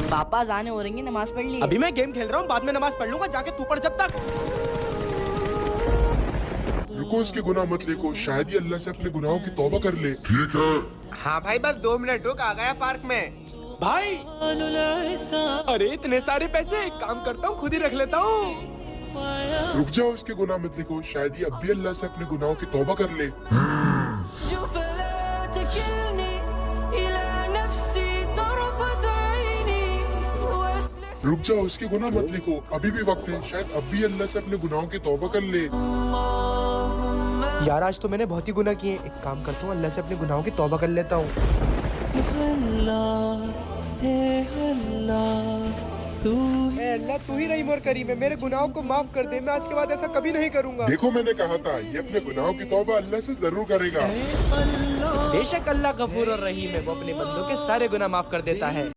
पापा जाने हो रही नमाज पढ़ ली। अभी मैं गेम खेल रहा हूँ, बाद में नमाज पढ़ लूंगा, जाके तू पढ़ जब तक। रुको, इसके गुनाह मत देखो, शायद ये अल्लाह से अपने गुनाहों की तौबा कर ले। ठीक है। हाँ भाई, बस 2 मिनट रुक, आ गया पार्क में। भाई अरे इतने सारे पैसे, एक काम करता हूँ खुद ही रख लेता हूँ। रुक जाओ, इसके गुनाह मत देखो, शायद ये अब भी अल्लाह से अपने गुनाहों की तौबा कर ले। रुक जाओ, इसके गुनाह मत देखो, अभी भी वक्त है, शायद अब भी अल्लाह से अपने गुनाहों की तौबा कर ले। यार आज तो मैंने बहुत ही गुनाह किए, एक काम करता हूँ, अल्लाह से अपने गुनाहों की तौबा कर लेता हूँ। अल्लाह तू ही रहीम और करीम है, मेरे गुनाहों को माफ कर दे, मैं आज के बाद ऐसा कभी नहीं करूँगा। देखो, मैंने कहा था ये अपने गुनाहों की तौबा अल्लाह से जरूर करेगा। बेशक अल्लाह गफूर और रहीम है, वो अपने बंदों के सारे गुनाह माफ कर देता है।